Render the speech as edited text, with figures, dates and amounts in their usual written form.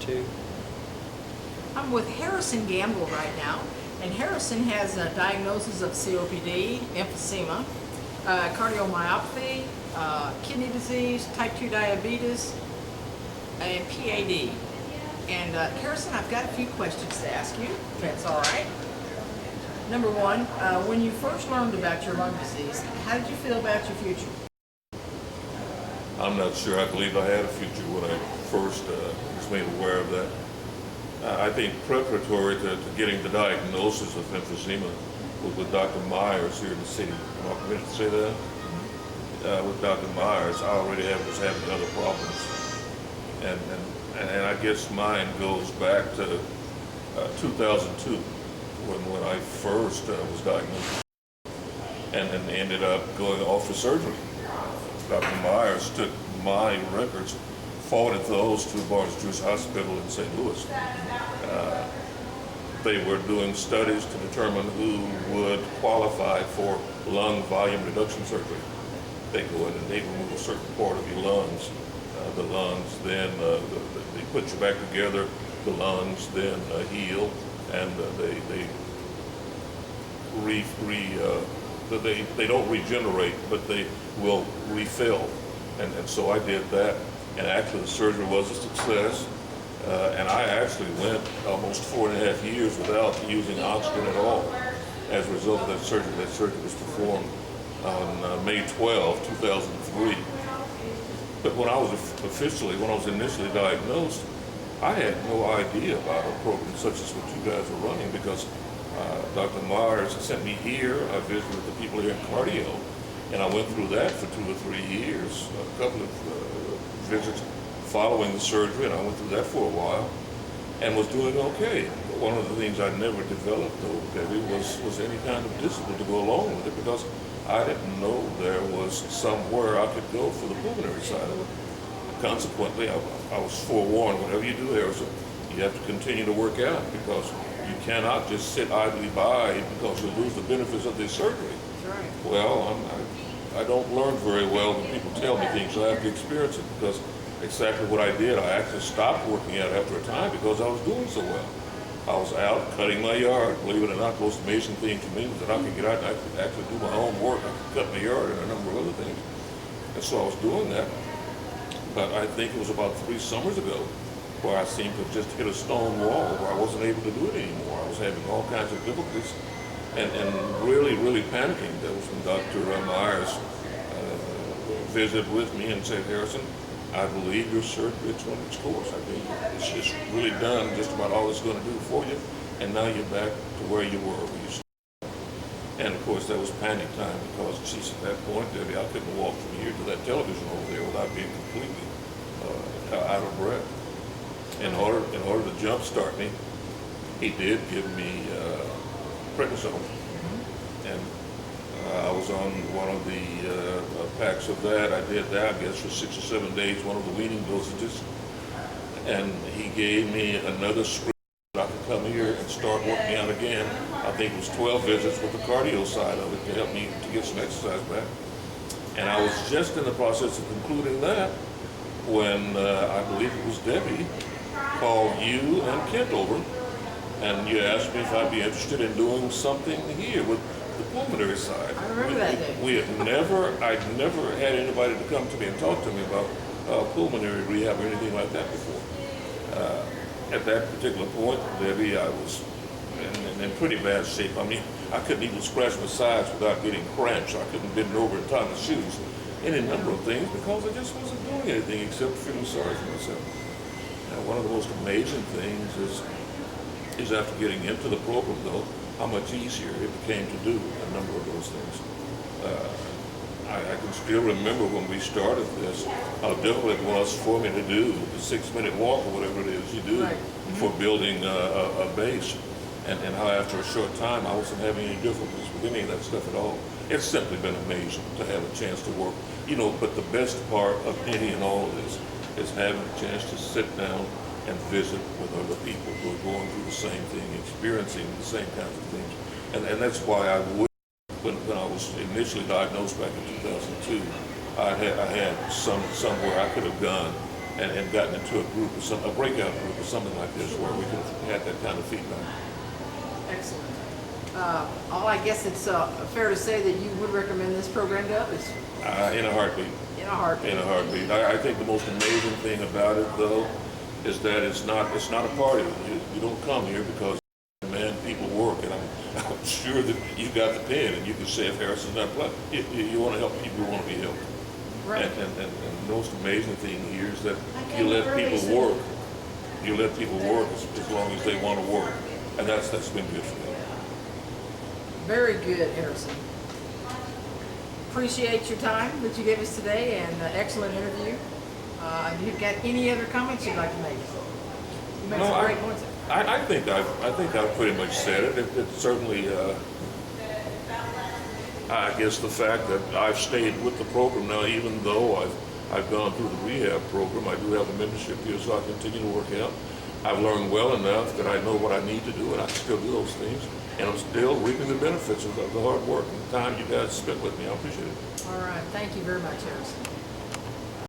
Two. I'm with Harrison Gamble right now, and Harrison has a diagnosis of COPD, emphysema, cardiomyopathy, kidney disease, type 2 diabetes, and PAD. And Harrison, I've got a few questions to ask you, if that's all right. Number one, when you first learned about your lung disease, how did you feel about your future? I'm not sure I believed I had a future when I first was made aware of that. I think preparatory to getting the diagnosis of emphysema was with Dr. Myers here in the city. Am I permitted to say that? With Dr. Myers, I already was having other problems. And I guess mine goes back to 2002 when I first was diagnosed and ended up going off for surgery. Dr. Myers took my records, forwarded those to Barnes Jewish Hospital in St. Louis. They were doing studies to determine who would qualify for lung volume reduction surgery. They go in and they remove a certain part of your lungs. The lungs then, they put you back together. The lungs then heal, and they don't regenerate, but they will refill. And so I did that, and actually the surgery was a success. And I actually went almost 4.5 years without using oxygen at all as a result of that surgery. That surgery was performed on May 12, 2003. But when I was initially diagnosed, I had no idea about a program such as what you guys are running, because Dr. Myers sent me here. I visited with the people here in cardio, and I went through that for 2 or 3 years, a couple of visits following the surgery, and I went through that for a while and was doing okay. But one of the things I never developed, though, Debbie, was any kind of discipline to go along with it, because I didn't know there was somewhere I could go for the pulmonary side of it. Consequently, I was forewarned, whatever you do, Harrison, you have to continue to work out, because you cannot just sit idly by because you'll lose the benefits of this surgery. That's right. Well, I don't learn very well when people tell me things. I have to experience it, because exactly what I did, I actually stopped working out after a time because I was doing so well. I was out cutting my yard. Believe it or not, the most amazing thing to me was that I could get out and I could actually do my own work. I could cut my yard and a number of other things. And so I was doing that. But I think it was about 3 summers ago where I seemed to just hit a stone wall, where I wasn't able to do it anymore. I was having all kinds of difficulties and really, really panicking. That was when Dr. Myers visited with me and said, "Harrison, I believe your surgery has run its course. I think it's just really done just about all it's going to do for you, and now you're back to where you were when you started." And of course, that was panic time, because, geez, at that point, Debbie, I couldn't walk from here to that television over there without being completely out of breath. In order to jumpstart me, he did give me prednisone, and I was on one of the packs of that. I did that, I guess, for 6 or 7 days, one of the weaning dosages. And he gave me another script that I could come here and start working out again. I think it was 12 visits with the cardio side of it to help me to get some exercise back. And I was just in the process of concluding that when I believe it was Debbie called you and Kent over, and you asked me if I'd be interested in doing something here with the pulmonary side. I remember that day. I'd never had anybody to come to me and talk to me about pulmonary rehab or anything like that before. At that particular point, Debbie, I was in pretty bad shape. I mean, I couldn't even scratch my sides without getting cramps. I couldn't bend over and tie my shoes. Any number of things, because I just wasn't doing anything except feeling sorry for myself. Now, one of the most amazing things is after getting into the program, though, how much easier it became to do a number of those things. I can still remember when we started this, how difficult it was for me to do the 6-minute walk or whatever it is you do Right. for building a base, and how after a short time I wasn't having any difficulties with any of that stuff at all. It's simply been amazing to have a chance to work. But the best part of any and all of this is having a chance to sit down and visit with other people who are going through the same thing, experiencing the same kinds of things. And that's why I would, when I was initially diagnosed back in 2002, I had somewhere I could have gone and gotten into a breakout group or something like this where we could have had that kind of feedback. Excellent. I guess it's fair to say that you would recommend this program to others. In a heartbeat. In a heartbeat. In a heartbeat. I think the most amazing thing about it, though, is that it's not a party. You don't come here because, man, people work, and I'm sure that you got the pen, and you can say if Harrison's not playing, you want to help people who want to be helped. Right. And the most amazing thing here is that you let people work. You let people work as long as they want to work, and that's been good for them. Very good, Harrison. Appreciate your time that you gave us today, and excellent interview. You got any other comments you'd like to make? You made some great points. I think I've pretty much said it. It's certainly, I guess the fact that I've stayed with the program now, even though I've gone through the rehab program, I do have a membership here, so I continue to work out. I've learned well enough that I know what I need to do, and I can still do those things. And I'm still reaping the benefits of the hard work and the time you guys spent with me. I appreciate it. All right. Thank you very much, Harrison.